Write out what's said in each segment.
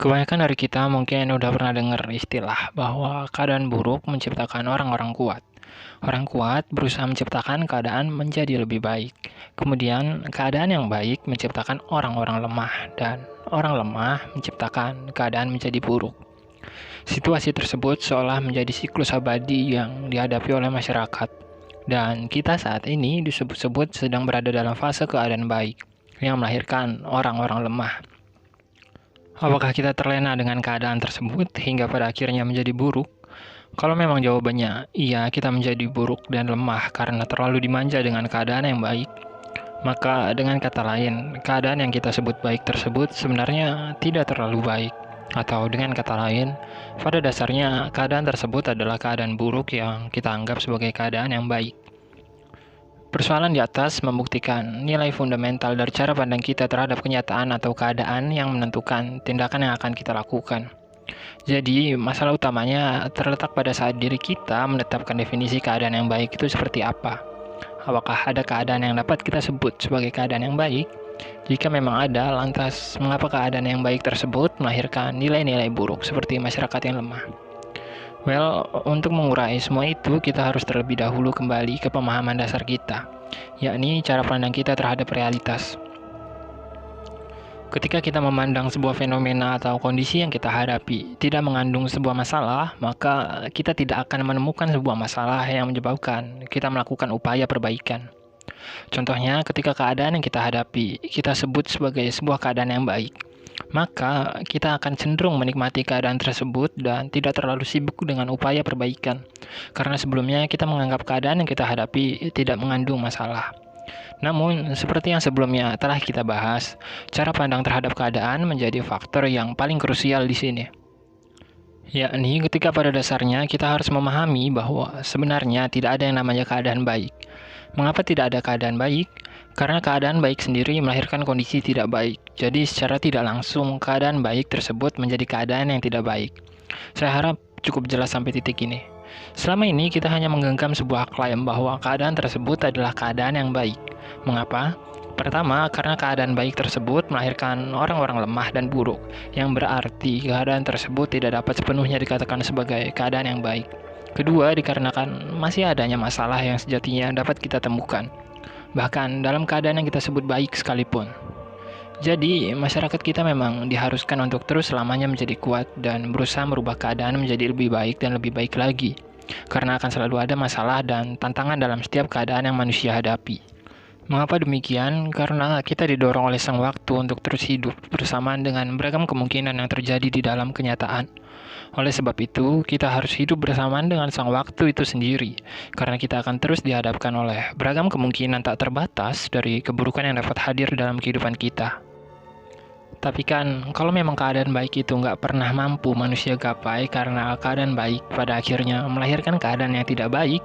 Kebanyakan dari kita mungkin udah pernah dengar istilah bahwa keadaan buruk menciptakan orang-orang kuat. Orang kuat berusaha menciptakan keadaan menjadi lebih baik. Kemudian, keadaan yang baik menciptakan orang-orang lemah, dan orang lemah menciptakan keadaan menjadi buruk. Situasi tersebut seolah menjadi siklus abadi yang dihadapi oleh masyarakat. Dan kita saat ini disebut-sebut sedang berada dalam fase keadaan baik, yang melahirkan orang-orang lemah. Apakah kita terlena dengan keadaan tersebut hingga pada akhirnya menjadi buruk? Kalau memang jawabannya iya, kita menjadi buruk dan lemah karena terlalu dimanja dengan keadaan yang baik, maka dengan kata lain, keadaan yang kita sebut baik tersebut sebenarnya tidak terlalu baik. Atau dengan kata lain, pada dasarnya keadaan tersebut adalah keadaan buruk yang kita anggap sebagai keadaan yang baik. Persoalan di atas membuktikan nilai fundamental dari cara pandang kita terhadap kenyataan atau keadaan yang menentukan tindakan yang akan kita lakukan. Jadi, masalah utamanya terletak pada saat diri kita menetapkan definisi keadaan yang baik itu seperti apa. Apakah ada keadaan yang dapat kita sebut sebagai keadaan yang baik? Jika memang ada, lantas mengapa keadaan yang baik tersebut melahirkan nilai-nilai buruk seperti masyarakat yang lemah? Well, untuk mengurai semua itu, kita harus terlebih dahulu kembali ke pemahaman dasar kita, yakni cara pandang kita terhadap realitas. Ketika kita memandang sebuah fenomena atau kondisi yang kita hadapi tidak mengandung sebuah masalah, maka kita tidak akan menemukan sebuah masalah yang menyebabkan kita melakukan upaya perbaikan. Contohnya, ketika keadaan yang kita hadapi kita sebut sebagai sebuah keadaan yang baik, maka kita akan cenderung menikmati keadaan tersebut dan tidak terlalu sibuk dengan upaya perbaikan, karena sebelumnya kita menganggap keadaan yang kita hadapi tidak mengandung masalah. Namun, seperti yang sebelumnya telah kita bahas, cara pandang terhadap keadaan menjadi faktor yang paling krusial di sini. Yakni ketika pada dasarnya kita harus memahami bahwa sebenarnya tidak ada yang namanya keadaan baik. Mengapa tidak ada keadaan baik? Karena keadaan baik sendiri melahirkan kondisi tidak baik. Jadi secara tidak langsung keadaan baik tersebut menjadi keadaan yang tidak baik. Saya harap cukup jelas sampai titik ini. Selama ini kita hanya menggenggam sebuah klaim bahwa keadaan tersebut adalah keadaan yang baik. Mengapa? Pertama, karena keadaan baik tersebut melahirkan orang-orang lemah dan buruk, yang berarti keadaan tersebut tidak dapat sepenuhnya dikatakan sebagai keadaan yang baik. Kedua, dikarenakan masih adanya masalah yang sejatinya dapat kita temukan, bahkan dalam keadaan yang kita sebut baik sekalipun. Jadi, masyarakat kita memang diharuskan untuk terus selamanya menjadi kuat dan berusaha merubah keadaan menjadi lebih baik dan lebih baik lagi, karena akan selalu ada masalah dan tantangan dalam setiap keadaan yang manusia hadapi. Mengapa demikian? Karena kita didorong oleh sang waktu untuk terus hidup bersamaan dengan beragam kemungkinan yang terjadi di dalam kenyataan. Oleh sebab itu, kita harus hidup bersamaan dengan sang waktu itu sendiri, karena kita akan terus dihadapkan oleh beragam kemungkinan tak terbatas dari keburukan yang dapat hadir dalam kehidupan kita. Tapi kan, kalau memang keadaan baik itu nggak pernah mampu manusia gapai karena keadaan baik pada akhirnya melahirkan keadaan yang tidak baik,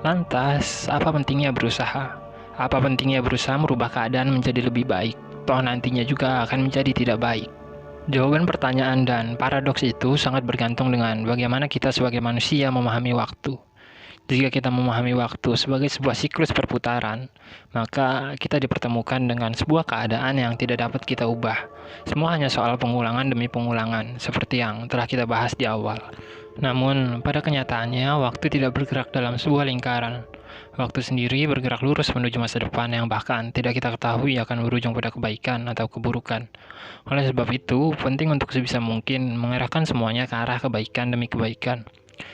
lantas apa pentingnya berusaha? Apa pentingnya berusaha merubah keadaan menjadi lebih baik? Toh nantinya juga akan menjadi tidak baik. Jawaban pertanyaan dan paradoks itu sangat bergantung dengan bagaimana kita sebagai manusia memahami waktu. Jika kita memahami waktu sebagai sebuah siklus perputaran, maka kita dipertemukan dengan sebuah keadaan yang tidak dapat kita ubah. Semua hanya soal pengulangan demi pengulangan, seperti yang telah kita bahas di awal. Namun, pada kenyataannya, waktu tidak bergerak dalam sebuah lingkaran. Waktu sendiri bergerak lurus menuju masa depan yang bahkan tidak kita ketahui akan berujung pada kebaikan atau keburukan. Oleh sebab itu, penting untuk sebisa mungkin mengarahkan semuanya ke arah kebaikan demi kebaikan.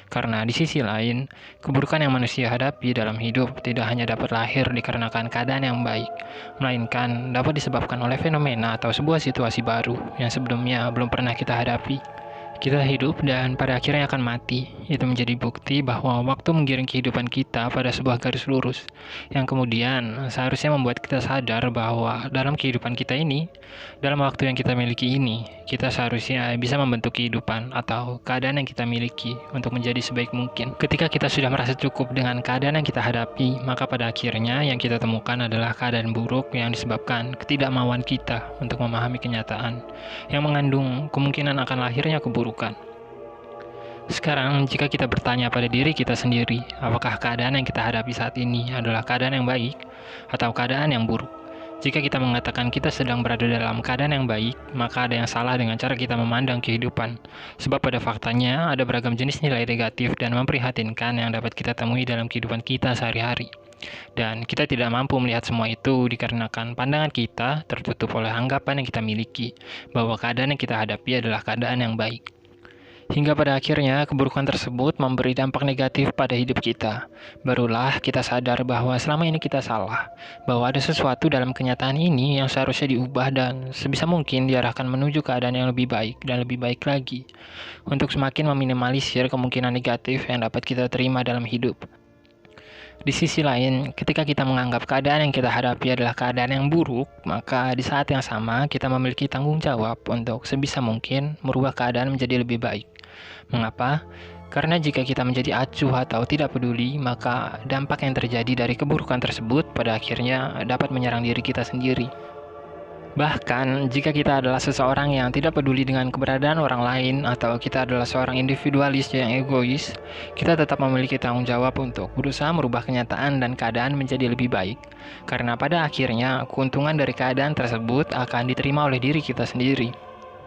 Karena di sisi lain, keburukan yang manusia hadapi dalam hidup tidak hanya dapat lahir dikarenakan keadaan yang baik, melainkan dapat disebabkan oleh fenomena atau sebuah situasi baru yang sebelumnya belum pernah kita hadapi. Kita hidup dan pada akhirnya akan mati. Itu menjadi bukti bahwa waktu menggiring kehidupan kita pada sebuah garis lurus, yang kemudian seharusnya membuat kita sadar bahwa dalam kehidupan kita ini, dalam waktu yang kita miliki ini, kita seharusnya bisa membentuk kehidupan atau keadaan yang kita miliki untuk menjadi sebaik mungkin. Ketika kita sudah merasa cukup dengan keadaan yang kita hadapi, maka pada akhirnya yang kita temukan adalah keadaan buruk yang disebabkan ketidakmauan kita untuk memahami kenyataan, yang mengandung kemungkinan akan lahirnya keburukan. Sekarang, jika kita bertanya pada diri kita sendiri, apakah keadaan yang kita hadapi saat ini adalah keadaan yang baik atau keadaan yang buruk? Jika kita mengatakan kita sedang berada dalam keadaan yang baik, maka ada yang salah dengan cara kita memandang kehidupan. Sebab pada faktanya, ada beragam jenis nilai negatif dan memprihatinkan yang dapat kita temui dalam kehidupan kita sehari-hari. Dan kita tidak mampu melihat semua itu dikarenakan pandangan kita tertutup oleh anggapan yang kita miliki, bahwa keadaan yang kita hadapi adalah keadaan yang baik. Hingga pada akhirnya, keburukan tersebut memberi dampak negatif pada hidup kita. Barulah kita sadar bahwa selama ini kita salah, bahwa ada sesuatu dalam kenyataan ini yang seharusnya diubah dan sebisa mungkin diarahkan menuju keadaan yang lebih baik dan lebih baik lagi, untuk semakin meminimalisir kemungkinan negatif yang dapat kita terima dalam hidup. Di sisi lain, ketika kita menganggap keadaan yang kita hadapi adalah keadaan yang buruk, maka di saat yang sama kita memiliki tanggung jawab untuk sebisa mungkin merubah keadaan menjadi lebih baik. Mengapa? Karena jika kita menjadi acuh atau tidak peduli, maka dampak yang terjadi dari keburukan tersebut pada akhirnya dapat menyerang diri kita sendiri. Bahkan, jika kita adalah seseorang yang tidak peduli dengan keberadaan orang lain atau kita adalah seorang individualis yang egois, kita tetap memiliki tanggung jawab untuk berusaha merubah kenyataan dan keadaan menjadi lebih baik. Karena pada akhirnya, keuntungan dari keadaan tersebut akan diterima oleh diri kita sendiri.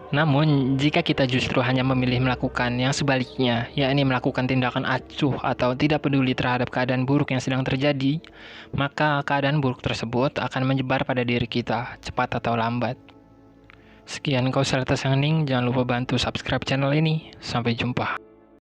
Namun, jika kita justru hanya memilih melakukan yang sebaliknya, yakni melakukan tindakan acuh atau tidak peduli terhadap keadaan buruk yang sedang terjadi, maka keadaan buruk tersebut akan menyebar pada diri kita, cepat atau lambat. Sekian kausalitas yang hening, jangan lupa bantu subscribe channel ini. Sampai jumpa.